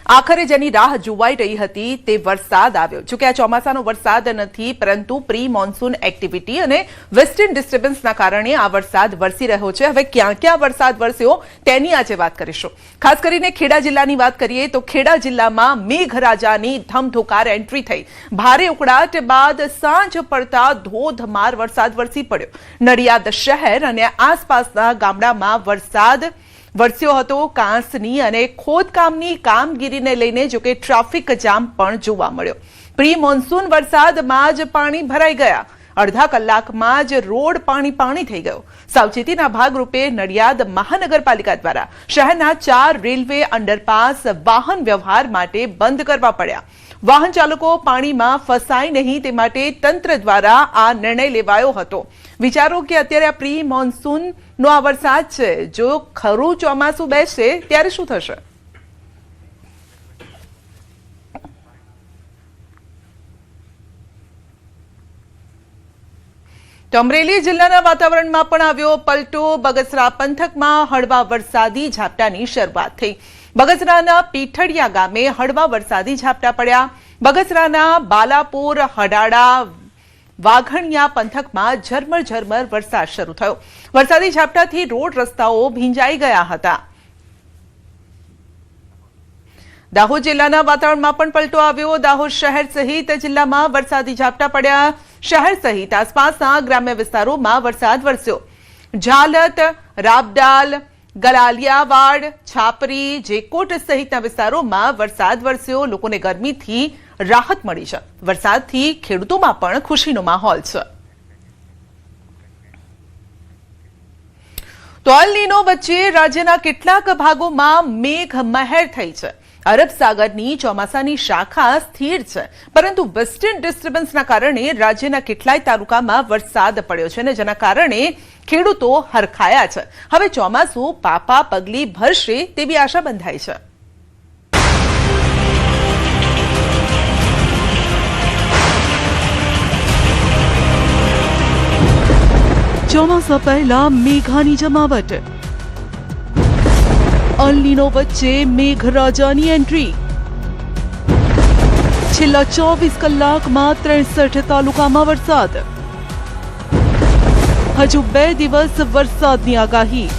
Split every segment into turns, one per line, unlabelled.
આખરે જેની રાહ જોવાઈ રહી હતી તે વરસાદ આવ્યો। જો કે આ ચોમાસાનો વરસાદ નથી પરંતુ પ્રી મોન્સૂન એક્ટિવિટી અને વેસ્ટર્ન ડિસ્ટર્બન્સના કારણે આ વરસાદ વરસી રહ્યો છે। હવે ક્યાં ક્યાં વરસાદ વરસ્યો તેની આજે વાત કરીશું। ખાસ કરીને ખેડા જિલ્લાની વાત કરીએ તો ખેડા જિલ્લામાં મેઘરાજાની ધમધોકાર એન્ટ્રી થઈ। ભારે ઉકળાટ બાદ સાંજ પડતા ધોધમાર વરસાદ વરસી પડ્યો। નડિયાદ શહેર અને આસપાસના ગામડામાં વરસાદ વરસ્યો હતો। કાંસની અને ખોદકામની કામગીરીને લઈને જો કે ટ્રાફિક જામ પણ જોવા મળ્યો। પ્રી મોન્સૂન વરસાદમાં જ પાણી ભરાઈ ગયા। અડધા કલાકમાં જ રોડ પાણી થઈ ગયો। સાવચેતીના ભાગરૂપે નડિયાદ મહાનગરપાલિકા દ્વારા શહેરના 4 રેલવે અંડરપાસ વાહન વ્યવહાર માટે બંધ કરવા પડ્યા। વાહન ચાલકો પાણીમાં ફસાય નહીં તે માટે તંત્ર દ્વારા આ નિર્ણય લેવાયો હતો। વિચારો કે અત્યારે આ પ્રી મોન્સૂનનો આ વરસાદ છે, જો ખરું ચોમાસું બેસશે ત્યારે શું થશે। તો અમરેલી જિલ્લાના વાતાવરણમાં પણ આવ્યો પલટો। બગસરા પંથકમાં હળવા વરસાદી ઝાપટાની શરૂઆત થઈ। બગસરાના પીઠડિયા ગામે હળવા વરસાદી ઝાપટા પડ્યા। બગસરાના બાલાપુર, હડાડા, વાઘણિયા પંથકમાં ઝરમર વરસાદ શરૂ થયો। વરસાદી ઝાપટાથી રોડ રસ્તાઓ ભીંજાઈ ગયા હતા। દાહોદ જિલ્લાના વાતાવરણમાં પણ પલટો આવ્યો। દાહોદ શહેર સહિત જિલ્લામાં વરસાદી ઝાપટા પડ્યા। શહેર સહિત આસપાસના ગ્રામ્ય વિસ્તારોમાં વરસાદ વરસ્યો। ઝાલત, રાબડાલ, ગલાલિયાવાડ, છાપરી, જેકોટ સહિતના વિસ્તારોમાં વરસાદ વરસ્યો। લોકોને ગરમીથી રાહત મળી છે। વરસાદથી ખેડૂતોમાં પણ ખુશીનો માહોલ છે। તો અલ નીનો વચ્ચે રાજ્યના કેટલાક ભાગોમાં મેઘમહેર થઈ છે। અરબ સાગરની ચોમાસાની શાખા સ્થિર છે, પરંતુ વેસ્ટર્ન ડિસ્ટર્બન્સના કારણે રાજ્યના કેટલાય તાલુકામાં વરસાદ પડ્યો છે, જેના કારણે ખેડૂતો હરખાયા છે। હવે ચોમાસું પાપા પગલી ભરશે તેવી આશા બંધાઈ છે। ચોમાસા પહેલા મેઘાની જમાવટ। અલ નીનો વચ્ચે મેઘરાજાની એન્ટ્રી। છેલ્લા 24 કલાકમાં 63 તાલુકામાં વરસાદ। હજુ 2 દિવસ વરસાદની આગાહી।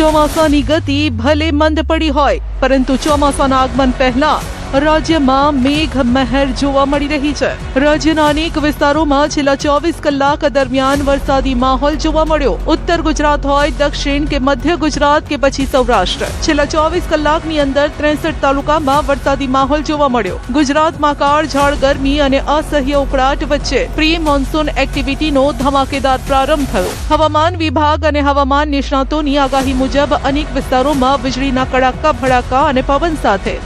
ચોમાસાની ગતિ ભલે મંદ પડી હોય, પરંતુ ચોમાસાના આગમન પહેલા રાજ્યમાં મેઘમહેર જોવા મળી રહી છે। રાજ્યના અનેક વિસ્તારોમાં છેલ્લા 24 કલાક દરમિયાન વરસાદી માહોલ જોવા મળ્યો। ઉત્તર ગુજરાત હોય, દક્ષિણ કે મધ્ય ગુજરાત કે પછી સૌરાષ્ટ્ર, છેલ્લા 24 કલાકની અંદર 63 તાલુકામાં વરસાદી માહોલ જોવા મળ્યો। ગુજરાતમાં કાળઝાળ ગરમી અને અસહ્ય ઉકળાટ વચ્ચે પ્રી મોન્સૂન એક્ટિવિટીનો ધમાકેદાર પ્રારંભ થયો। હવામાન વિભાગ અને હવામાન નિષ્ણાતોની આગાહી મુજબ અનેક વિસ્તારોમાં વીજળીના કડાકા ભડાકા અને પવન સાથે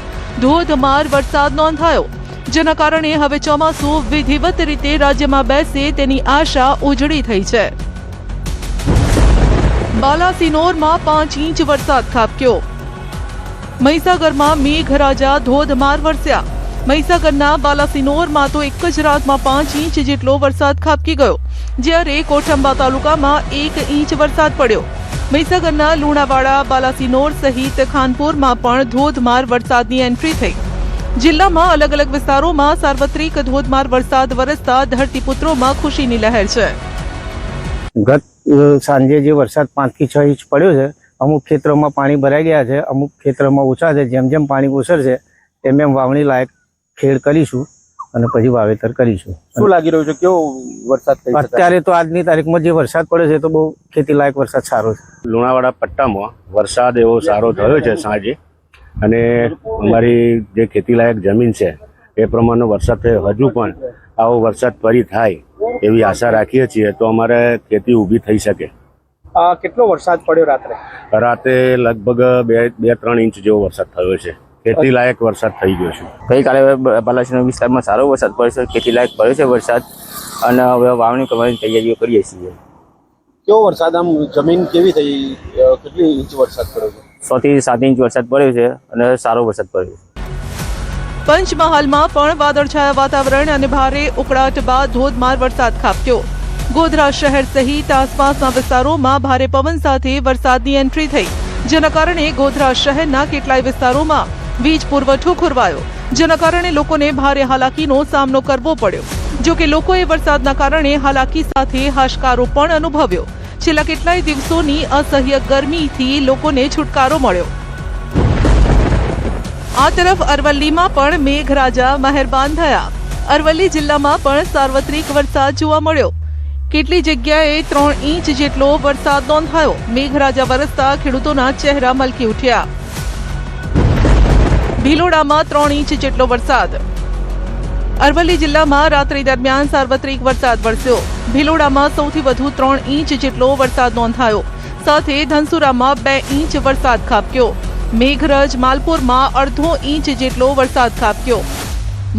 ધોધમાર વરસાદ નોંધાયો, જેના કારણે હવે ચોમાસું વિધિવત રીતે રાજ્યમાં બેસે તેની આશા ઉજળી થઈ છે। બાલાસિનોરમાં 5 ઇંચ વરસાદ ખાબક્યો। મહીસાગરમાં મેઘરાજા ધોધમાર વરસ્યા। મહીસાગરના બાલાસિનોરમાં તો એક જ રાતમાં 5 ઇંચ જેટલો વરસાદ ખાબકી ગયો, જ્યારે કોઠંબા તાલુકામાં 1 ઇંચ વરસાદ પડ્યો। મહીસાગરના લુણાવાડા, બાલાસિનોર સહિત ખાનપુરમાં પણ ધોધમાર વરસાદની એન્ટ્રી થઈ। જિલ્લામાં અલગ અલગ વિસ્તારોમાં સાર્વત્રિક ધોધમાર વરસાદ વરસતા ધરતીપુત્રોમાં ખુશીની લહેર છે।
ગત સાંજે જે વરસાદ 5 થી 6 ઇંચ પડ્યો છે, અમુક ક્ષેત્રોમાં પાણી ભરાઈ ગયા છે, અમુક ક્ષેત્રોમાં ઓછા છે। જેમ જેમ પાણી ઓસરશે તેમ એમ વાવણી લાયક ખેડ કરીશું અને પછી વાવેતર કરીશું।
શું લાગી રહ્યું છે, કેવો વરસાદ થઈ શકે?
અત્યારે તો આજની તારીખમાં જે વરસાદ પડ્યો છે તો બહુ ખેતી લાયક વરસાદ સારો છે।
લુણાવાડા પટ્ટામાં વરસાદ એવો સારો થયો છે સાંજે, અને અમારી જે ખેતી લાયક જમીન છે એ પ્રમાણનો વરસાદ થયો। હજુ પણ આવો વરસાદ ફરી થાય એવી આશા રાખીએ છીએ તો અમારે ખેતી ઊભી થઈ શકે।
કેટલો વરસાદ પડ્યો રાત્રે?
રાતે લગભગ 2-3 ઇંચ જેવો વરસાદ થયો છે। ખેતી લાયક વરસાદ થઈ ગયો છે।
ગઈકાલે બાલાસિનોર વિસ્તારમાં સારો વરસાદ પડ્યો છે, ખેતી લાયક પડ્યો છે વરસાદ, અને હવે વાવણી કરવાની તૈયારીઓ કરીએ છીએ।
કેવો વરસાદ, આમ જમીન કેવી થઈ, કેટલી ઇંચ વરસાદ પડ્યો છે?
6 થી 7 ઇંચ વરસાદ પડ્યો છે અને સારો વરસાદ પડ્યો છે।
પંચમહાલમાં પણ વાદળછાયા વાતાવરણ અને ભારે ઉકળાટ બાદ ધોધમાર વરસાદ ખાબક્યો। ગોધરા શહેર સહિત આસપાસના વિસ્તારોમાં ભારે પવન સાથે વરસાદની એન્ટ્રી થઈ। જેના કારણે ગોધરા શહેરના કેટલાય વિસ્તારોમાં વીજ પુરવઠો ખોરવાયો, જેના કારણે લોકોને ભારે હાલાકીનો સામનો કરવો પડ્યો. જો કે લોકોએ વરસાદના કારણે હાલાકી સાથે હાશકારો પણ અનુભવ્યો. છેલ્લા કેટલાય દિવસોની અસહ્ય ગરમીથી લોકોને છુટકારો મળ્યો. આ તરફ અરવલ્લીમાં પણ મેઘરાજા મહેરબાન થયા. અરવલ્લી જિલ્લામાં પણ સાર્વત્રિક વરસાદ જોવા મળ્યો. કેટલી જગ્યાએ 3 ઇંચ જેટલો વરસાદ નોંધાયો. મેઘરાજા વરસતા ખેડૂતોના ચહેરા મલકી ઉઠ્યા. ભિલોડામાં 3 ઇંચ જેટલો વરસાદ. અરવલ્લી જિલ્લામાં રાત્રિ દરમિયાન સાર્વત્રિક વરસાદ વરસ્યો. ભિલોડામાં સૌથી વધુ 3 ઇંચ જેટલો વરસાદ નોંધાયો. સાથે ધનસુરામાં 2 ઇંચ વરસાદ ખાબક્યો. મેઘરજ માલપુરમાં 1/2 ઇંચ જેટલો વરસાદ ખાબક્યો.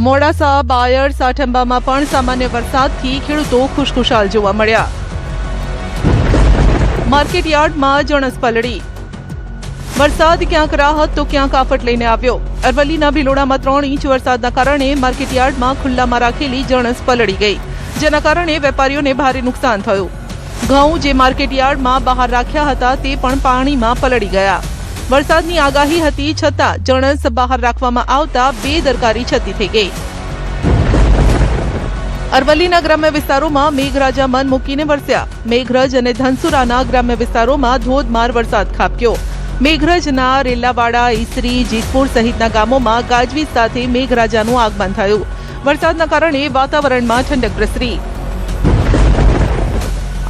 મોડાસા, બાયડ, સાઠંબામાં પણ સામાન્ય વરસાદથી ખેડૂતો ખુશખુશાલ જોવા મળ્યા. માર્કેટયાર્ડમાં જણસ પલળી. વરસાદ ક્યાંક રાહત તો ક્યાંક આફત લઈને આવ્યો. અરવલ્લીના ભિલોડામાં 3 ઇંચ વરસાદના કારણે માર્કેટયાર્ડમાં ખુલ્લામાં રાખેલી જણસ પલળી ગઈ, જેના કારણે વેપારીઓને ભારે નુકસાન થયું. ઘઉં જે માર્કેટયાર્ડમાં બહાર રાખ્યા હતા તે પણ પાણીમાં પલળી ગયા. વરસાદની આગાહી હતી છતાં જણસ બહાર રાખવામાં આવતા બેદરકારી છતી થઈ ગઈ. અરવલ્લીના ગ્રામ્ય વિસ્તારોમાં મેઘરાજા મન મૂકીને વરસ્યા. મેઘરજ અને ધનસુરાના ગ્રામ્ય વિસ્તારોમાં ધોધમાર વરસાદ ખાબક્યો. મેઘરજના રેલાવાડા, ઈસરી, જીતપુર સહિતના ગામોમાં ગાજવીજ સાથે મેઘરાજાનું આગમન થયું. વરસાદના કારણે વાતાવરણમાં ઠંડક પ્રસરી.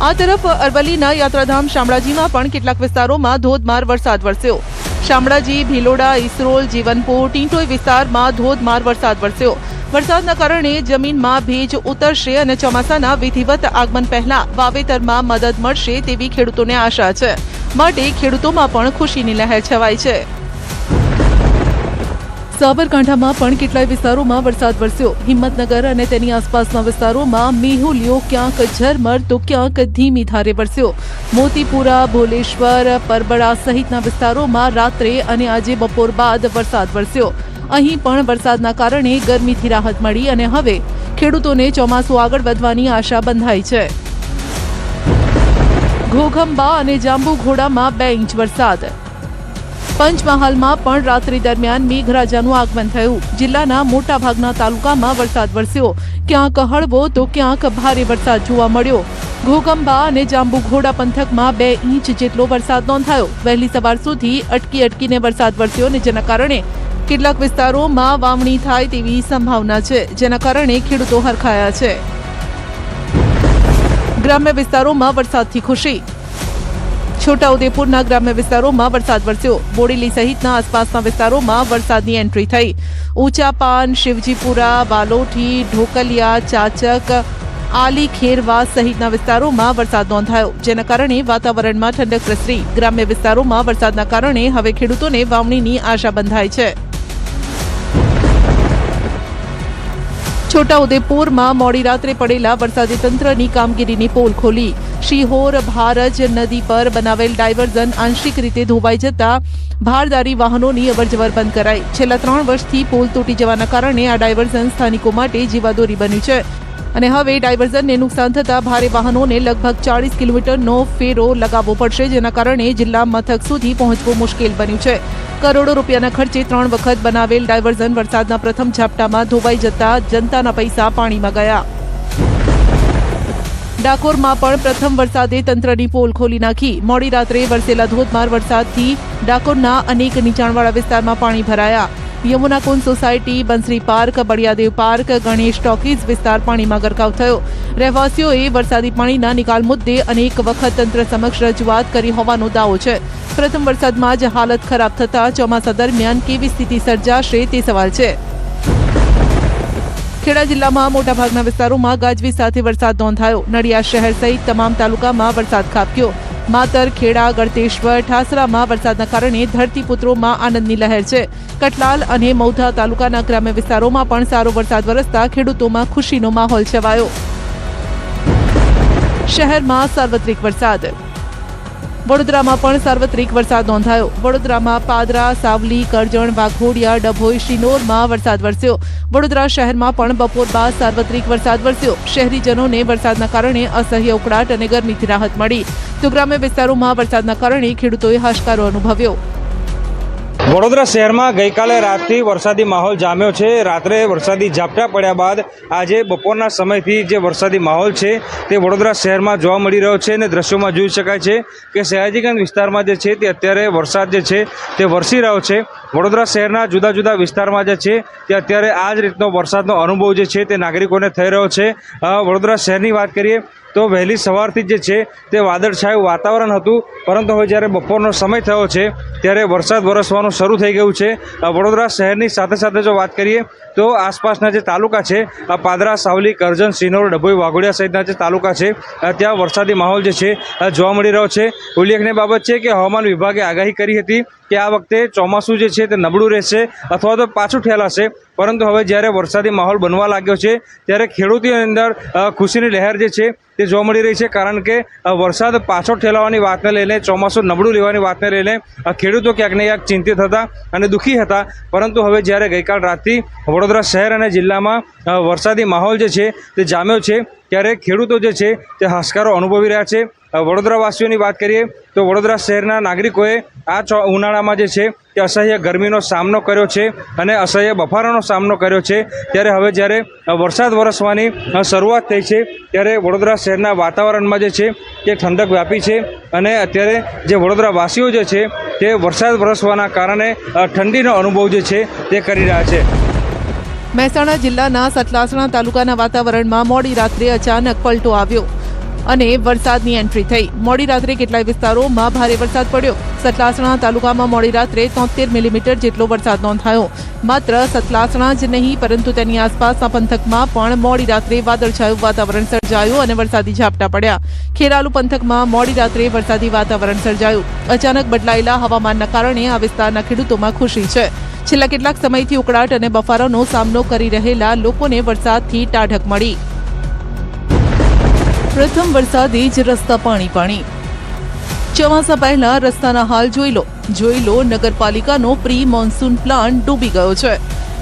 આ તરફ અરવલ્લીના યાત્રાધામ શામળાજીમાં પણ કેટલાક વિસ્તારોમાં ધોધમાર વરસાદ વરસ્યો. શામળાજી, ભિલોડા, ઈસરોલ, જીવનપુર, ટીંટોઈ વિસ્તારમાં ધોધમાર વરસાદ વરસ્યો. વરસાદના કારણે જમીનમાં ભેજ ઉતરશે અને ચોમાસાના વિધિવત આગમન પહેલા વાવેતરમાં મદદ મળશે તેવી ખેડૂતોને આશા છે. માટે ખેડૂતોમાં પણ ખુશીની લહેર છવાઈ છે. સાબરકાંઠામાં પણ કેટલાય વિસ્તારોમાં વરસાદ વરસ્યો. હિંમતનગર અને તેની આસપાસના વિસ્તારોમાં મેહુલિયો ક્યાંક ઝરમર તો ક્યાંક ધીમી ધારે વરસ્યો. મોતીપુરા, ભોલેશ્વર, પરબડા સહિતના વિસ્તારોમાં રાત્રે અને આજે બપોર બાદ વરસાદ વરસ્યો. અહીં પણ વરસાદના કારણે ગરમીથી રાહત મળી અને હવે ખેડૂતોને ચોમાસું આગળ વધવાની આશા બંધાઈ છે. ઘોઘંબા અને જાંબુઘોડામાં 2 ઇંચ વરસાદ. પંચમહાલમાં પણ રાત્રિ દરમિયાન મેઘરાજાનું આગમન થયું. જિલ્લાના મોટાભાગના તાલુકામાં વરસાદ વરસ્યો. ક્યાંક હળવો તો ક્યાંક ભારે વરસાદ જોવા મળ્યો. ઘોઘંબા અને જાંબુઘોડા પંથકમાં 2 ઇંચ જેટલો વરસાદ નોંધાયો. વહેલી સવાર સુધી અટકીને વરસાદ વરસ્યો અને જેના કારણે કેટલાક વિસ્તારોમાં વાવણી થાય તેવી સંભાવના છે, જેના કારણે ખેડૂતો હરખાયા છે. ગ્રામ્ય વિસ્તારોમાં વરસાદથી ખુશી. છોટાઉદેપુરના ગ્રામ્ય વિસ્તારોમાં વરસાદ વરસ્યો. બોડેલી સહિતના આસપાસના વિસ્તારોમાં વરસાદની એન્ટ્રી થઈ. ઊંચાપાન, શિવજીપુરા, વાલોઠી, ઢોકલિયા, ચાચક, આલી ખેરવા સહિતના વિસ્તારોમાં વરસાદ નોંધાયો, જેના કારણે વાતાવરણમાં ઠંડક પ્રસરી. ગ્રામ્ય વિસ્તારોમાં વરસાદના કારણે હવે ખેડૂતોને વાવણીની આશા બંધાઈ છે. છોટાઉદેપુરમાં મોડી રાત્રે પડેલા વરસાદી તંત્રની કામગીરીની પોલ ખોલી. શિહોર ભારજ નદી પર બનાવેલ ડાયવર્ઝન આંશિક રીતે ધોવાઈ જતા ભારદારી વાહનોની અવરજવર બંધ કરાઈ. છેલ્લા 3 વર્ષથી પોલ તૂટી જવાના કારણે આ ડાયવર્ઝન સ્થાનિકો માટે જીવાદોરી બન્યું છે અને હવે ડાયવર્ઝનને નુકસાન થતા ભારે વાહનોને લગભગ 40 કિલોમીટરનો ફેરો લગાવવો પડશે, જેના કારણે જિલ્લા મથક સુધી પહોંચવું મુશ્કેલ બન્યું છે. કરોડો રૂપિયાના ખર્ચે 3 વખત બનાવેલ ડાયવર્ઝન વરસાદના પ્રથમ ઝાપટામાં ધોવાઈ જતા જનતાના પૈસા પાણીમાં ગયા. ડાકોરમાં પણ પ્રથમ વરસાદે તંત્રની પોલ ખોલી નાખી. મોડી રાત્રે વરસેલા ધોધમાર વરસાદથી ડાકોરના અનેક નીચાણવાળા વિસ્તારમાં પાણી ભરાયા. Yamunakunj society, Bansari park, Baliyadev park, Ganesh talkies વિસ્તાર પાણીમાં ગરકાવ થયો. રહેવાસીઓએ વરસાદી પાણીના નિકાલ મુદ્દે અનેક વખત તંત્ર સમક્ષ રજૂઆત કરી હોવાનો દાવો છે. પ્રથમ વરસાદમાં જ હાલત ખરાબ થતા ચોમાસા દરમિયાન કેવી સ્થિતિ સર્જાશે તે સવાલ છે. ખેડા જિલ્લામાં મોટાભાગના વિસ્તારોમાં ગાજવીજ સાથે વરસાદ નોંધાયો. નડિયાદ શહેર સહિત તમામ તાલુકામાં વરસાદ ખાબક્યો. માતર, ખેડા, ગળતેશ્વર, ઠાસરામાં વરસાદના કારણે ધરતીપુત્રોમાં આનંદની લહેર છે. કટલાલ અને મૌધા તાલુકાના ગ્રામ્ય વિસ્તારોમાં પણ સારો વરસાદ વરસતા ખેડૂતોમાં ખુશીનો માહોલ છવાયો. શહેરમાં સાર્વત્રિક વરસાદ. વડોદરામાં પણ સાર્વત્રિક વરસાદ નોંધાયો. વડોદરામાં પાદરા, સાવલી, કરજણ, વાઘોડિયા, ડભોઈ, શિનોરમાં વરસાદ વરસ્યો. વડોદરા શહેરમાં પણ બપોર બાદ સાર્વત્રિક વરસાદ વરસ્યો. શહેરીજનોને વરસાદના કારણે અસહ્ય ઉકળાટ અને ગરમીથી રાહત મળી, તો ગ્રામ્ય વિસ્તારોમાં વરસાદના કારણે ખેડૂતોએ હાશકારો અનુભવ્યો.
વડોદરા શહેરમાં ગઈકાલે રાતથી વરસાદી માહોલ જામ્યો છે. રાત્રે વરસાદી ઝાપટા પડ્યા બાદ આજે બપોરના સમયથી જે વરસાદી માહોલ છે તે વડોદરા શહેરમાં જોવા મળી રહ્યો છે અને દ્રશ્યોમાં જોઈ શકાય છે કે સયાજીગંજ વિસ્તારમાં જે છે તે અત્યારે વરસાદ જે છે તે વરસી રહ્યો છે. વડોદરા શહેરના જુદા જુદા વિસ્તારમાં જે છે તે અત્યારે આ જ રીતનો વરસાદનો અનુભવ જે છે તે નાગરિકોને થઈ રહ્યો છે. વડોદરા શહેરની વાત કરીએ તો વહેલી સવારથી જે છે તે વાદળછાયું વાતાવરણ હતું, પરંતુ હવે જ્યારે બપોરનો સમય થયો છે ત્યારે વરસાદ વરસવાનું શરૂ થઈ ગયું છે. વડોદરા શહેરની સાથે સાથે જો વાત કરીએ તો આસપાસના જે તાલુકા છે પાદરા, સાવલી, કરજણ, શિનોર, ડભોઈ, વાઘોડિયા સહિતના જે તાલુકા છે ત્યાં વરસાદી માહોલ જે છે જોવા મળી રહ્યો છે. ઉલ્લેખનીય બાબત છે કે હવામાન વિભાગે આગાહી કરી હતી કે આ વખતે ચોમાસું જે છે તે નબળું રહેશે અથવા તો પાછું ઠેલાશે, પરંતુ હવે જ્યારે વરસાદી માહોલ બનવા લાગ્યો છે ત્યારે ખેડૂતોની અંદર ખુશીની લહેર જે છે તે જોવા મળી રહી છે. કારણ કે વરસાદ પાછો ઠેલાવાની વાતને લઈને, ચોમાસું નબળું લેવાની વાતને લઈને ખેડૂતો ક્યાંક ને ક્યાંક ચિંતિત હતા અને દુઃખી હતા, પરંતુ હવે જ્યારે ગઈકાલ રાતથી વડોદરા શહેર અને જિલ્લામાં વરસાદી માહોલ જે છે તે જામ્યો છે ત્યારે ખેડૂતો જે છે તે હાશકારો અનુભવી રહ્યા છે. વડોદરાવાસીઓની વાત કરીએ તો વડોદરા શહેરના નાગરિકોએ આ ઉનાળામાં જે છે તે અસહ્ય ગરમીનો સામનો કર્યો છે અને અસહ્ય બફારાનો સામનો કર્યો છે. ત્યારે હવે જ્યારે વરસાદ વરસવાની શરૂઆત થઈ છે ત્યારે વડોદરા શહેરના વાતાવરણમાં જે છે તે ઠંડક વ્યાપી છે અને અત્યારે જે વડોદરાવાસીઓ જે છે તે વરસાદ વરસવાના કારણે ઠંડીનો અનુભવ જે છે તે કરી રહ્યા છે.
મહેસાણા જિલ્લાના સતલાસણા તાલુકાના વાતાવરણમાં મોડી રાત્રે અચાનક પલટો આવ્યો અને વરસાદની એન્ટ્રી થઈ. મોડી રાત્રે કેટલાય વિસ્તારોમાં ભારે વરસાદ પડ્યો. સતલાસણા તાલુકામાં મોડી રાત્રે 73 મિલીમીટર જેટલો વરસાદ નોંધાયો. માત્ર સતલાસણા જ નહીં પરંતુ તેની આસપાસના પંથકમાં પણ મોડી રાત્રે વાદળછાયું વાતાવરણ સર્જાયું અને વરસાદી ઝાપટા પડ્યા. ખેરાલુ પંથકમાં મોડી રાત્રે વરસાદી વાતાવરણ સર્જાયું. અચાનક બદલાયેલા હવામાનના કારણે આ વિસ્તારના ખેડૂતોમાં ખુશી છે. છેલ્લા કેટલાક સમયથી ઉકળાટ અને બફારાનો સામનો કરી રહેલા લોકોને વરસાદથી ટાઢક મળી. પ્રથમ વરસાદે જ રસ્તા પાણી પાણી. ચોમાસા પહેલા રસ્તાના હાલ જોઈ લો. નગરપાલિકાનો પ્રી મોન્સૂન પ્લાન ડૂબી ગયો છે.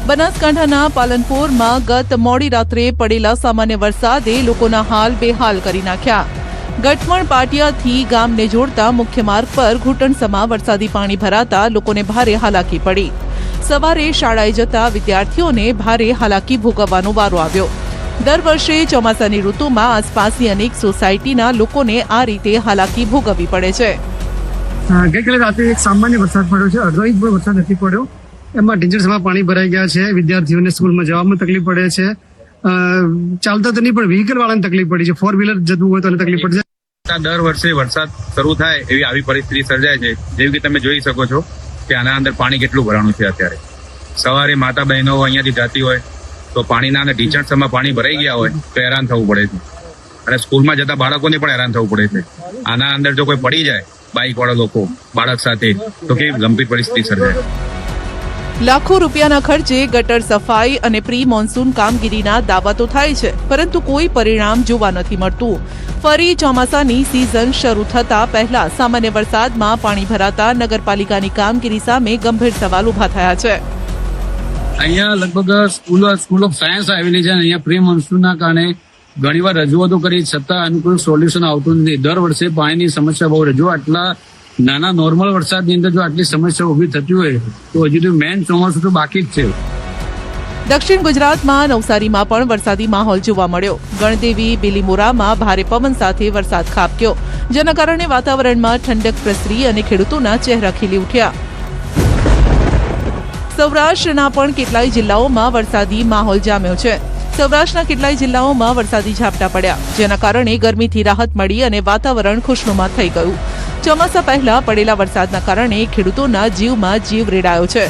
બનાસકાંઠાના પાલનપુરમાં ગત મોડી રાત્રે પડેલા સામાન્ય વરસાદે લોકોના હાલ બેહાલ કરી નાખ્યા. ગઠમણ પાટિયાથી ગામને જોડતા મુખ્ય માર્ગ પર ઘૂંટણસમા વરસાદી પાણી ભરાતા લોકોને ભારે હાલાકી પડી. સવારે શાળાએ જતા વિદ્યાર્થીઓને ભારે હાલાકી ભોગવવાનો વારો આવ્યો. દર વર્ષે ચોમાસાની ઋતુમાં આસપાસની અનેક સોસાયટીના લોકોને આ રીતે હાલાકી ભોગવવી પડે છે.
ગઈકાલે રાત્રે એક સામાન્ય વરસાદ પડ્યો છે. અડધો ઇંચ પણ વરસાદ નથી પડ્યો. એમાં ઢીંચણસમાં પાણી ભરાઈ ગયા છે. વિદ્યાર્થીઓને સ્કૂલમાં જવામાં તકલીફ પડે છે. ચાલતા તો નહીં પણ વ્હીકલ વાળાને તકલીફ પડી છે. 4 વ્હીલર જતું હોય તો એને તકલીફ પડે છે.
દર વર્ષે વરસાદ શરૂ થાય એવી આવી પરિસ્થિતિ સર્જાય છે. જેવી કે તમે જોઈ શકો છો કે આના અંદર પાણી કેટલું ભરાણું છે. અત્યારે સવારે માતા બહેનો અહીંયાથી જતી હોય તો પાણીના અને ઢીંચણસમાં પાણી ભરાઈ ગયા હોય તો હેરાન થવું પડે છે અને સ્કૂલમાં જતા બાળકોને પણ હેરાન થવું પડે છે. આના અંદર જો કોઈ પડી જાય બાઇક વાળા લોકો બાળક સાથે તો કેવી ગંભીર પરિસ્થિતિ સર્જાય.
લાખો રૂપિયાના ખર્ચે ગટર સફાઈ અને પ્રી મોન્સૂન કામગીરીના દાવા તો થાય છે, પરંતુ કોઈ પરિણામ જોવા નથી મળતું. ફરી ચોમાસાની સિઝન શરૂ થતા પહેલા સામાન્ય વરસાદમાં પાણી ભરાતા નગરપાલિકાની કામગીરી સામે ગંભીર સવાલ ઉભા થયા છે.
અહીંયા લગભગ સ્કૂલ ઓફ સાયન્સ આવેલી છે. અહીંયા પ્રી મોન્સૂનના કારણે ઘણીવાર રજૂઆતો કરી છતાં આનું કોઈ સોલ્યુશન આવતું નથી. દર વર્ષે પાણીની સમસ્યા બહુ રજૂ. આટલા નાના નોર્મલ વરસાદની અંદર જો આટલી સમસ્યા ઉભી થતી હોય તો હજી તો મેન ચોમાસું તો બાકી જ છે.
દક્ષિણ ગુજરાતમાં નવસારીમાં પણ વરસાદી માહોલ જોવા મળ્યો. ગણદેવી, બિલીમોરામાં ભારે પવન સાથે વરસાદ ખાબક્યો, જેના કારણે વાતાવરણમાં ઠંડક પ્રસરી અને ખેડૂતોના ચહેરા ખીલી ઉઠ્યા. સૌરાષ્ટ્રના પણ કેટલાય જિલ્લાઓમાં વરસાદી માહોલ જામ્યો છે. સૌરાષ્ટ્રના કેટલાય જિલ્લાઓમાં વરસાદી ઝાપટા પડ્યા, જેના કારણે ગરમીથી રાહત મળી અને વાતાવરણ ખુશનુમા થઈ ગયું. ચોમાસા પહેલા પડેલા વરસાદના કારણે ખેડૂતોના જીવમાં જીવ રેડાયો છે.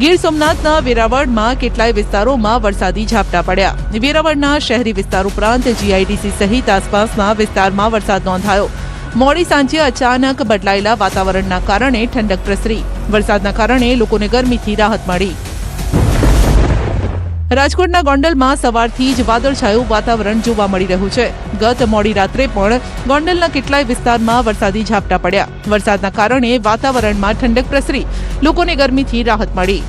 ગીર સોમનાથના વેરાવળમાં કેટલાય વિસ્તારોમાં વરસાદી ઝાપટા પડ્યા. વેરાવળના શહેરી વિસ્તાર ઉપરાંત જીઆઈડીસી સહિત આસપાસના વિસ્તારમાં વરસાદ નોંધાયો. મોડી સાંજે અચાનક બદલાયેલા વાતાવરણના કારણે ઠંડક પ્રસરી. વરસાદના કારણે લોકોને ગરમીથી રાહત મળી. રાજકોટના ગોંડલમાં સવારથી જ વાદળછાયું વાતાવરણ જોવા મળી રહ્યું છે. ગત મોડી રાત્રે પણ ગોંડલના કેટલાય વિસ્તારમાં વરસાદી ઝાપટા પડ્યા. વરસાદના કારણે વાતાવરણમાં ઠંડક પ્રસરી લોકોને ગરમીથી રાહત મળી.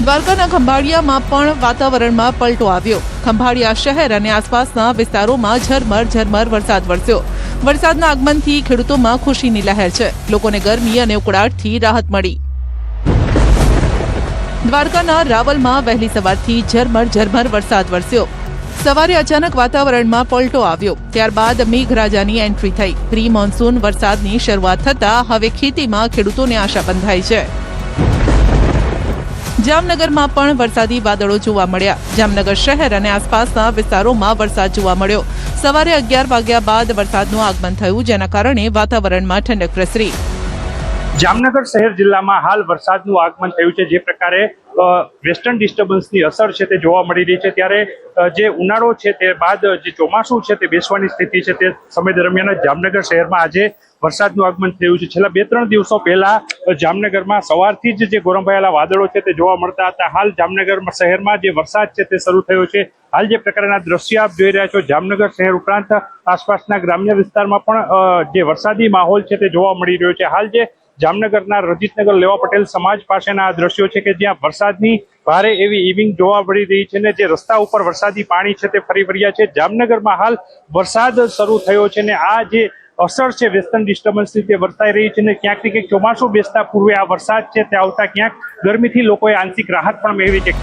દ્વારકાના ખંભાળિયામાં પણ વાતાવરણમાં પલટો આવ્યો. ખંભાળિયા શહેર અને આસપાસના વિસ્તારોમાં ઝરમર વરસાદ વરસ્યો. વરસાદના આગમનથી ખેડૂતોમાં ખુશીની લહેર છે. લોકોને ગરમી અને ઉકળાટથી રાહત મળી. દ્વારકાના રાવલમાં વહેલી સવારથી ઝરમર વરસાદ વરસ્યો. સવારે અચાનક વાતાવરણમાં પલટો આવ્યો. ત્યારબાદ મેઘરાજાની એન્ટ્રી થઈ. પ્રી મોન્સૂન વરસાદની શરૂઆત થતાં હવે ખેતીમાં ખેડૂતોને આશા બંધાઈ છે. જામનગરમાં પણ વરસાદી વાદળો જોવા મળ્યા. જામનગર શહેર અને આસપાસના વિસ્તારોમાં વરસાદ જોવા મળ્યો. સવારે 11 વાગ્યા બાદ વરસાદનું આગમન થયું, જેના કારણે વાતાવરણમાં ઠંડક પ્રસરી.
જામનગર શહેર જિલ્લામાં હાલ વરસાદનું આગમન થયું છે. જે પ્રકારે વેસ્ટર્ન ડિસ્ટર્બન્સની અસર છે તે જોવા મળી રહી છે, ત્યારે જે ઉનાળો છે તે બાદ જે ચોમાસું છે તે બેસવાની સ્થિતિ છે, તે સમય દરમિયાન જામનગર શહેરમાં આજે વરસાદનું આગમન થયું છે. છેલ્લા 2-3 દિવસો પહેલા જામનગરમાં સવારથી જ જે ગોરંભાયેલા વાદળો છે તે જોવા મળતા હતા. હાલ જામનગર શહેરમાં જે વરસાદ છે તે શરૂ થયો છે. હાલ જે પ્રકારના દ્રશ્ય આપ જોઈ રહ્યા છો, જામનગર શહેર ઉપરાંત આસપાસના ગ્રામ્ય વિસ્તારમાં પણ જે વરસાદી માહોલ છે તે જોવા મળી રહ્યો છે. હાલ જે જામનગરના રજીતનગર લેવા પટેલ સમાજ પાસેના દ્રશ્યો છે કે જ્યાં વરસાદની ભારે એવી ઇવિંગ જોવા મળી રહી છે ને જે રસ્તા ઉપર વરસાદી પાણી છે તે ફરી વળ્યા છે. જામનગરમાં હાલ વરસાદ શરૂ થયો છે ને આ જે અસર છે વેસ્ટર્ન ડિસ્ટર્બન્સની તે વર્તાઈ રહી છે ને ક્યાંક ને ક્યાંક ચોમાસું બેસતા પૂર્વે આ વરસાદ છે તે આવતા ક્યાંક ગરમીથી લોકોએ આંશિક રાહત પણ મેળવી છે.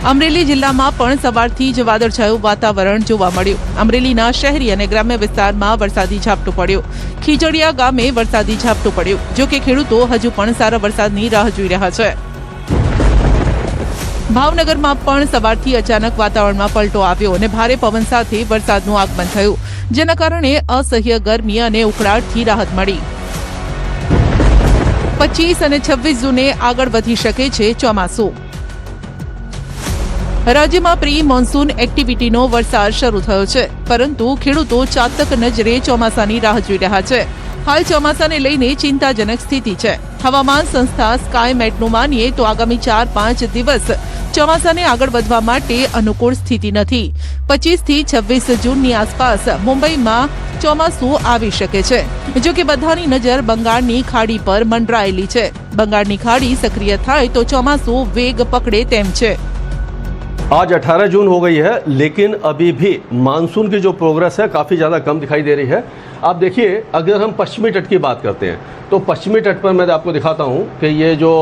અમરેલી જિલ્લામાં પણ સવારથી જ વાદળછાયું વાતાવરણ જોવા મળ્યું. અમરેલીના શહેરી અને ગ્રામ્ય વિસ્તારમાં વરસાદી ઝાપટું પડ્યું. ખીજડીયા ગામે વરસાદી ઝાપટું પડ્યું. જો કે ખેડૂતો હજુ પણ સારા વરસાદની રાહ જોઈ રહ્યા છે. ભાવનગરમાં પણ સવારથી અચાનક વાતાવરણમાં પલટો આવ્યો અને ભારે પવન સાથે વરસાદનું આગમન થયું, જેના કારણે અસહ્ય ગરમી અને ઉકળાટથી રાહત મળી. 25 અને 26 જૂને આગળ વધી શકે છે ચોમાસું. રાજ્યમાં પ્રી મોન્સૂન એક્ટિવિટીનો વરસાદ શરૂ થયો છે, પરંતુ ખેડૂતો ચાતક નજરે ચોમાસાની રાહ જોઈ રહ્યા છે. હાલ ચોમાસાને લઈને ચિંતાજનક સ્થિતિ છે. હવામાન સંસ્થા સ્કાયમેટનું માનીએ તો આગામી 4-5 દિવસ ચોમાસાને આગળ વધવા માટે અનુકૂળ સ્થિતિ નથી. 25 થી 26 જૂનની આસપાસ મુંબઈમાં ચોમાસું આવી શકે છે. જો કે બધાની નજર બંગાળની ખાડી પર મંડરાયેલી છે. બંગાળની ખાડી સક્રિય થાય તો ચોમાસું વેગ પકડે તેમ છે.
आज 18 जून हो गई है, लेकिन अभी भी मानसून की जो प्रोग्रेस है काफ़ी ज़्यादा कम दिखाई दे रही है. आप देखिए, अगर हम पश्चिमी तट की बात करते हैं तो पश्चिमी तट पर मैं आपको दिखाता हूँ कि ये जो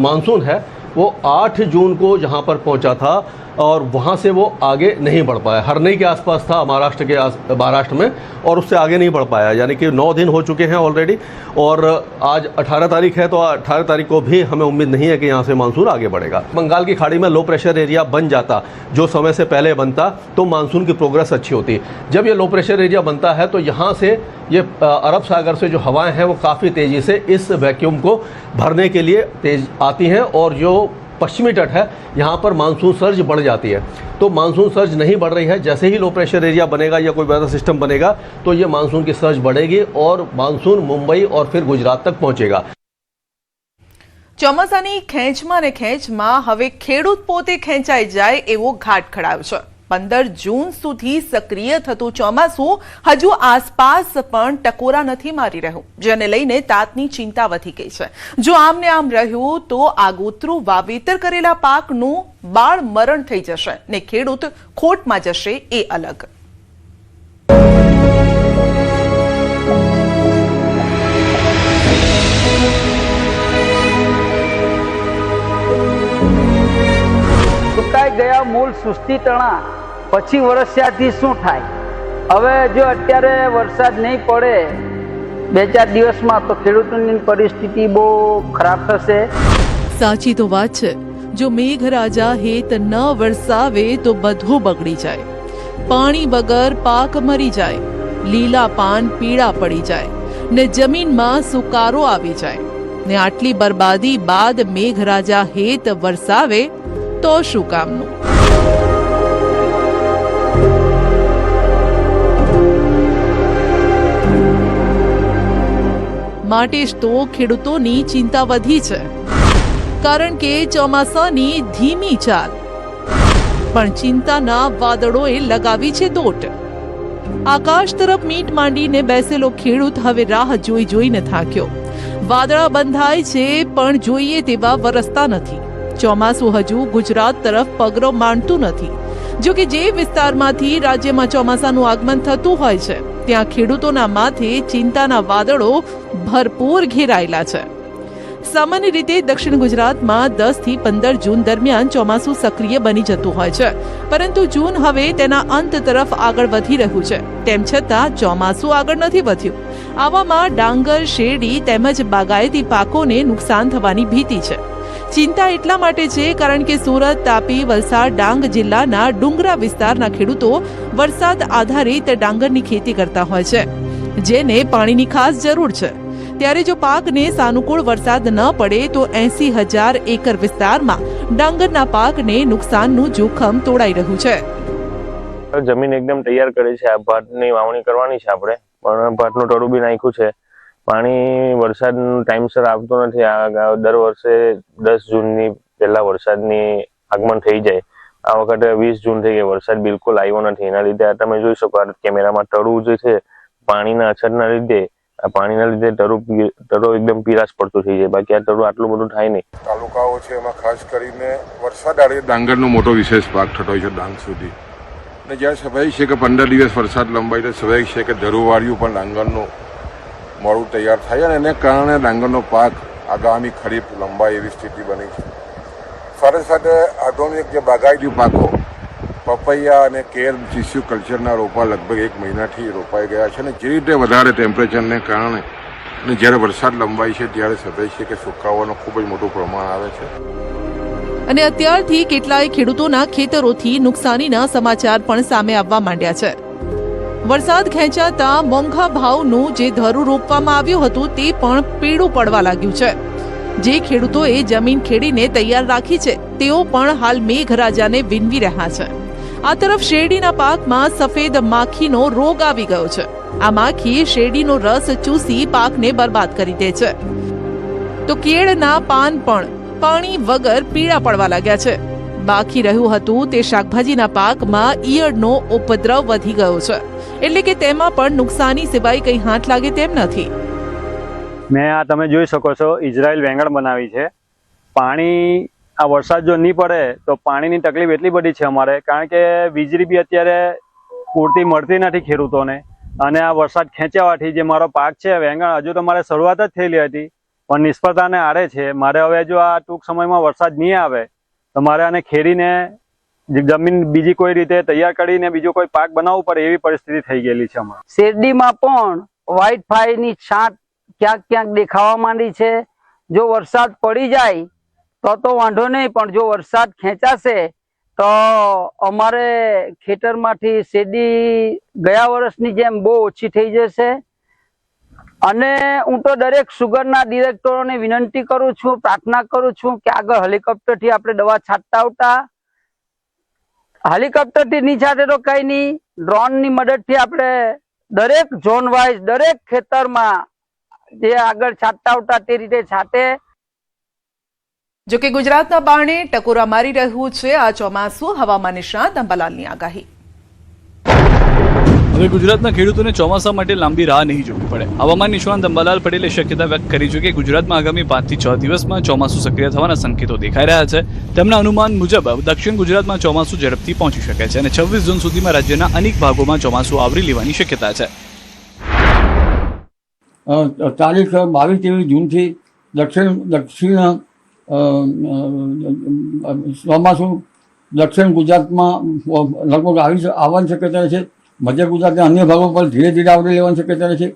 मानसून है वो 8 जून को जहाँ पर पहुँचा था और वहाँ से वो आगे नहीं बढ़ पाया. हरनई के आसपास था महाराष्ट्र में, और उससे आगे नहीं बढ़ पाया. यानी कि 9 दिन हो चुके हैं ऑलरेडी, और आज 18 तारीख है, तो 18 तारीख को भी हमें उम्मीद नहीं है कि यहाँ से मानसून आगे बढ़ेगा. बंगाल की खाड़ी में लो प्रेशर एरिया बन जाता जो समय से पहले बनता, तो मानसून की प्रोग्रेस अच्छी होती. जब ये लो प्रेशर एरिया बनता है तो यहाँ से ये अरब सागर से जो हवाएँ हैं वो काफ़ी तेज़ी से इस वैक्यूम को भरने के लिए तेज आती हैं, और जो पश्चिमी तट है यहाँ पर मानसून सर्ज बढ़ जाती है. तो मानसून सर्ज नहीं बढ़ रही है. जैसे ही लो प्रेशर एरिया बनेगा या कोई वेदर सिस्टम बनेगा तो ये मानसून की सर्ज बढ़ेगी और मानसून मुंबई और फिर गुजरात तक पहुंचेगा.
ચોમાસાની ખેંચમાં ને ખેંચમાં હવે ખેડૂત પોતે ખેંચાઈ જાય એવો ઘાટ ખડાયો છે. 15 જૂન સુધી સક્રિય થતું ચોમાસું હજુ આસપાસ પણ ટકોરા નથી મારી રહ્યું, જેને લઈને તાતની ચિંતા વધી ગઈ છે. જો આમને આમ રહ્યું તો આગોતરું વાવેતર કરેલા પાકનું બાળ મરણ થઈ જશે ને ખેડૂત ખોટમાં જશે એ અલગ.
સુકાઈ ગયા મૂળ સૃષ્ટિ તણા પછી વરસ્યાથી શું થાય? હવે જો અત્યારે વરસાદ નહીં પડે 2-4 દિવસમાં તો ખેડૂતોની પરિસ્થિતિ બહુ ખરાબ થશે.
સાચી તો વાત છે. જો મેઘરાજા હેત ન વરસાવે તો બધું બગડી જાય. પાણી વગર પાક મરી જાય, લીલા પાન પીળા પડી જાય ને જમીનમાં સુકારો આવી જાય. ને આટલી બરબાદી બાદ મેઘરાજા હેત વરસાવે તો શું કામનું? માટે જ તો ખેડૂતોની ચિંતા વધી છે. કારણ કે ચોમાસાની ધીમી ચાલ, પણ ચિંતાના વાદળોએ લગાવી છે દોટ. આકાશ તરફ મીટ માંડીને બેસેલો ખેડૂત હવે રાહ જોઈને થાક્યો. વાદળા બંધાય છે પણ જોઈએ તેવા વરસતા નથી. ચોમાસું હજુ ગુજરાત તરફ પગરો માંડતું નથી. જો કે જે વિસ્તારમાંથી રાજ્યમાં ચોમાસાનું આગમન થતું હોય છે ત્યાં ખેડૂતોના માથે ચિંતાના વાદળો ભરપૂર ઘેરાયેલા છે. સામાન્ય રીતે દક્ષિણ ગુજરાતમાં 10 થી 15 જૂન દરમિયાન ચોમાસું સક્રિય બની જતું હોય છે, પરંતુ જૂન હવે તેના અંત તરફ આગળ વધી રહ્યું છે. તેમ છતાં ચોમાસું આગળ નથી વધ્યું. આવામાં ડાંગર, શેરડી તેમજ બાગાયતી પાકોને નુકસાન થવાની ભીતિ છે. ચિંતા એટલા માટે છે કારણ કે સુરત, તાપી, વલસાડ, ડાંગ જિલ્લાના ડુંગરા વિસ્તારના ખેડૂતો વરસાદ આધારિત ડાંગરની ખેતી કરતા હોય છે, જેને પાણીની ખાસ જરૂર છે. ત્યારે જો પાકને સાનુકૂળ વરસાદ ન પડે તો 80,000 એકર વિસ્તારમાં ડાંગરના પાકને નુકસાનનું જોખમ તોડાઈ રહ્યું છે.
જમીન એકદમ તૈયાર કરી છે. આ ભાતની વાવણી કરવાની છે આપણે, પણ ભાતનું ટોળું બી નાખ્યું છે. પાણી વરસાદ ટાઈમસર આવતો નથી. આ દર વર્ષે 10 જૂનની પહેલા વરસાદની આગમન થઈ જાય. આ વખતે 20 જૂન થઈ ગઈ, વરસાદ બિલકુલ આવ્યો નથી. એના લીધે તમે જોઈ શકો કેમેરામાં તળું જે છે પાણીના અછતના લીધે તળું એકદમ પીરાશ પડતું થઈ જાય. બાકી આ તળું આટલું બધું થાય નહીં.
તાલુકાઓ છે એમાં ખાસ કરીને વરસાદ આડે ડાંગરનો મોટો વિશેષ પાક થતો હોય છે ડાંગ સુધી. અને જ્યારે સ્વાભાવિક છે કે 15 દિવસ વરસાદ લંબાઈ તો સ્વાભાવિક છે કે ધરુવાળિયું પણ ડાંગરનું મોડું તૈયાર થાય અને એને કારણે ડાંગરનો પાક આગામી ખરીફ લંબાઈ એવી સ્થિતિ બની છે. સાથે સાથે આધુનિક જે બાગાયતી પાકો પપૈયા અને કેર ટીસ્યુ કલ્ચરના રોપા લગભગ 1 મહિનાથી રોપાઈ ગયા છે. અને જે રીતે વધારે ટેમ્પરેચરને કારણે અને જ્યારે વરસાદ લંબાઈ છે ત્યારે સ્વાભાવિક છે કે સુકાવાનું ખૂબ જ મોટું પ્રમાણ આવે છે.
અને અત્યારથી કેટલાય ખેડૂતોના ખેતરોથી નુકસાનીના સમાચાર પણ સામે આવવા માંડ્યા છે. વરસાદ ખેંચાતા મોંઘા ભાવનું જે ધરું રોપવામાં આવ્યું હતું તે પણ પીળું પડવા લાગ્યું છે. જે ખેડૂતોએ જમીન ખેડીને તૈયાર રાખી છે તેઓ પણ હાલ મેઘરાજાને વિનવી રહ્યા છે. આ તરફ શેરડીના પાકમાં સફેદ માખીનો રોગ આવી ગયો છે. આ માખી શેરડીનો રસ ચૂસી પાકને બરબાદ કરી દે છે. તો કેળના પાન પણ પાણી વગર પીળા પડવા લાગ્યા છે. બાકી રહ્યું હતું તે શાકભાજીના પાકમાં ઈયળનો ઉપદ્રવ વધી ગયો છે, એટલે કે તેમાં પણ નુકસાની સિવાય કંઈ હાથ લાગે તેમ નથી.
મેં આ તમે જોઈ શકો છો ઇઝરાયલ વેંગણ બનાવી છે. પાણી આ વરસાદ જો નહીં પડે તો પાણીની તકલીફ એટલી બધી છે અમારે, કારણ કે વીજળી બી અત્યારે પૂરતી મળતી નથી ખેડૂતોને. અને આ વરસાદ ખેંચાવાથી જે મારો પાક છે વેંગણ, હજુ તો મારે શરૂઆત જ થયેલી હતી પણ નિષ્ફળતાને આરે છે. મારે હવે જો આ ટૂંક સમયમાં વરસાદ નહીં આવે તો મારે આને ખેડીને જમીન બીજી કોઈ રીતે તૈયાર કરીને બીજો કોઈ પાક બનાવવું પડે એવી પરિસ્થિતિ થઈ ગયેલી છે અમારે.
શેરડીમાં પણ વ્હાઇટ ફ્લાયની છાંટ ક્યાંક ક્યાંક દેખાવા માંડી છે. જો વરસાદ પડી જાય તો વાંધો નહીં, પણ જો વરસાદ ખેંચાશે તો અમારે ખેતરમાંથી શેરડી ગયા વર્ષની જેમ બહુ ઓછી થઈ જશે. અને હું તો દરેક સુગરના ડિરેક્ટરોને વિનંતી કરું છું, પ્રાર્થના કરું છું કે આગળ હેલિકોપ્ટરથી આપણે દવા છાંટતા આવતા. હેલિકોપ્ટરથી નહીં છાંટે તો કઈ નહીં, ડ્રોનની મદદથી આપણે દરેક ઝોન વાઇઝ દરેક ખેતરમાં જે આગળ છાંટતા આવતા તે રીતે છાંટે.
જો કે ગુજરાતના બારણે ટકોરા મારી રહ્યું છે આ ચોમાસું. હવામાન નિષ્ણાત અંબાલાલની આગાહી.
હવે ગુજરાતના ખેડૂતોને ચોમાસા માટે લાંબી રાહ નહીં જોવી પડે. હવામાન નિષ્ણાત અંબાલાલ પટેલે શક્યતા વ્યક્ત કરી છે કે ગુજરાતમાં આગામી 5 થી 6 દિવસમાં ચોમાસું સક્રિય થવાના સંકેતો દેખાઈ રહ્યા છે. તેમના અનુમાન મુજબ દક્ષિણ ગુજરાતમાં ચોમાસું ઝડપથી પહોંચી શકે છે અને 26 જૂન સુધીમાં રાજ્યના અનેક ભાગોમાં ચોમાસું આવરી લેવાની શક્યતા છે.
તારીખ 22-23 જૂનથી દક્ષિણ ચોમાસું દક્ષિણ ગુજરાતમાં લગભગ આવવાની શક્યતા છે. મધ્ય ગુજરાતના અન્ય ભાગો પર ધીરે ધીરે આવરી લેવાની શક્યતા છે.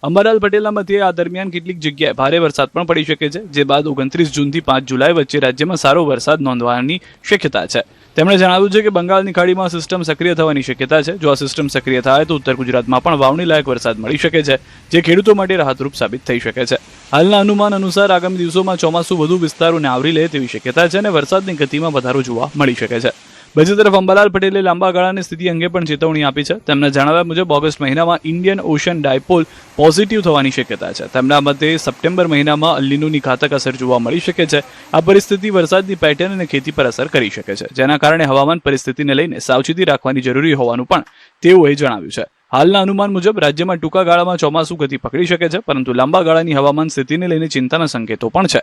અંબાલાલ પટેલના મતે આ દરમિયાન કેટલીક જગ્યાએ ભારે વરસાદ પણ પડી શકે છે, જે બાદ 29 જૂનથી 5 જુલાઈ વચ્ચે રાજ્યમાં સારો વરસાદ નોંધવાની શક્યતા છે. તેમણે જણાવ્યું છે કે બંગાળની ખાડીમાં સિસ્ટમ સક્રિય થવાની શક્યતા છે. જો આ સિસ્ટમ સક્રિય થાય તો ઉત્તર ગુજરાતમાં પણ વાવણી લાયક વરસાદ મળી શકે છે, જે ખેડૂતો માટે રાહતરૂપ સાબિત થઈ શકે છે. હાલના અનુમાન અનુસાર આગામી દિવસોમાં ચોમાસું વધુ વિસ્તારોને આવરી લે તેવી શક્યતા છે અને વરસાદની ગતિમાં વધારો જોવા મળી શકે છે. બીજી તરફ અંબાલાલ પટેલે લાંબા ગાળાની સ્થિતિ અંગે પણ ચેતવણી આપી છે. તેમના જણાવ્યા મુજબ ઓગસ્ટ મહિનામાં ઇન્ડિયન ઓશન ડાયપોલ પોઝિટિવ થવાની શક્યતા છે. તેમના મતે સપ્ટેમ્બર મહિનામાં અલ નીનોની ઘાતક અસર જોવા મળી શકે છે. આ પરિસ્થિતિ વરસાદની પેટર્ન અને ખેતી પર અસર કરી શકે છે, જેના કારણે હવામાન પરિસ્થિતિને લઈને સાવચેતી રાખવાની જરૂરી હોવાનું પણ તેઓએ જણાવ્યું છે. હાલના અનુમાન મુજબ રાજ્યમાં ટૂંકા ગાળામાં ચોમાસું ગતિ પકડી શકે છે, પરંતુ લાંબા ગાળાની હવામાન સ્થિતિને લઈને ચિંતાના સંકેતો પણ છે.